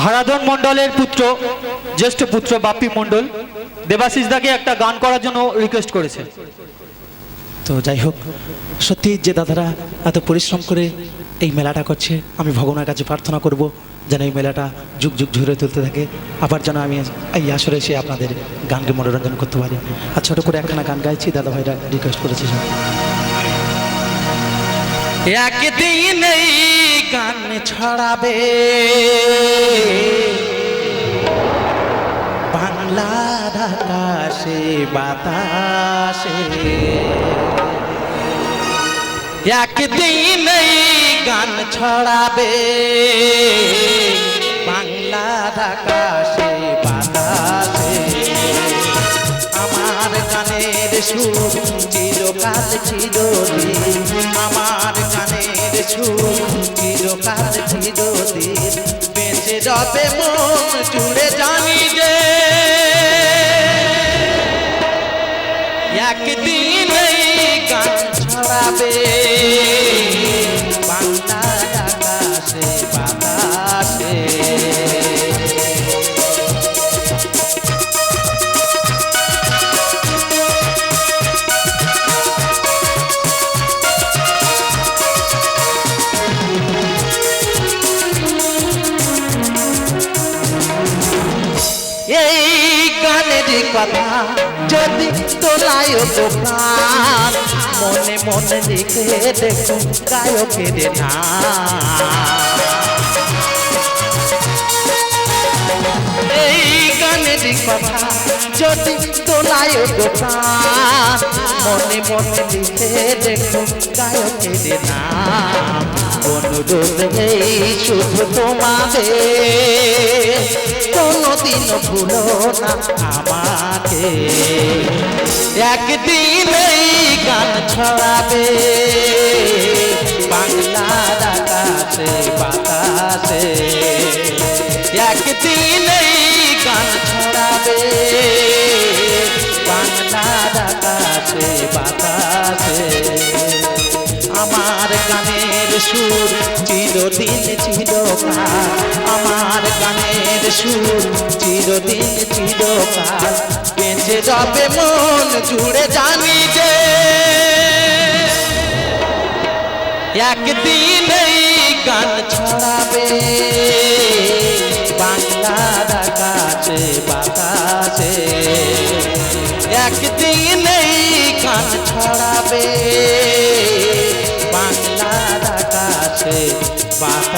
হারাধন মণ্ডলের পুত্র, জ্যেষ্ঠ পুত্র বাপ্পি মণ্ডল দেবাশিস দাকে একটা গান করার জন্য রিকোয়েস্ট করেছে। তো যাই হোক, সত্যি যে দাদারা এত পরিশ্রম করে এই মেলাটা করছে, আমি ভগবানের কাছে প্রার্থনা করব যেন এই মেলাটা যুগ যুগ ঝরে তুলতে থাকে, আবার যেন আমি এই আসরে এসে আপনাদের গানকে মনোরঞ্জন করতে পারি। আর ছোটো করে একখানা গান গাইছি, দাদা ভাইরা রিকোয়েস্ট করেছে। একদিন এই গান ছড়াবে বাংলার আকাশে বাতাসে, একদিন এই গান ছড়াবে বাংলার আকাশে বাতাসে। আমার গানের সুর চিরকাল চিরদিন, আমার গানের সুর চিরকাল চিরদিন বেঁচে যাবে মন জুড়ে, জানি যে একদিন এই গান ছড়াবে বাংলার আকাশে বাতাসে। এই গানের কথা যদি তোলায় দোকান, মনে মনে লিখে দেখুন গায়কের নাম। এই গানের কথা যদি তোলায় দোকান, মনে মনে লিখে দেখুন গায়কের নাম। অনুরোধ এই শুধু তোমাদের, কোনদিন ভুলো না আমাকে। একদিন এই গান ছড়াবে বাংলার আকাশে বাতাসে, একদিন এই গান ছড়াবে বাংলার আকাশে বাতাসে। আমার গানের সুর চিরদিন চিরকাল, আমার গানের সুর চিরদিন চিরকাল বেঁচে যাবে মন জুড়ে, জানি যে একদিন এই গান ছড়াবে বাংলার আকাশে বাতাসে, একদিন এই গান ছড়াবে বাংলার আকাশে বাতাসে।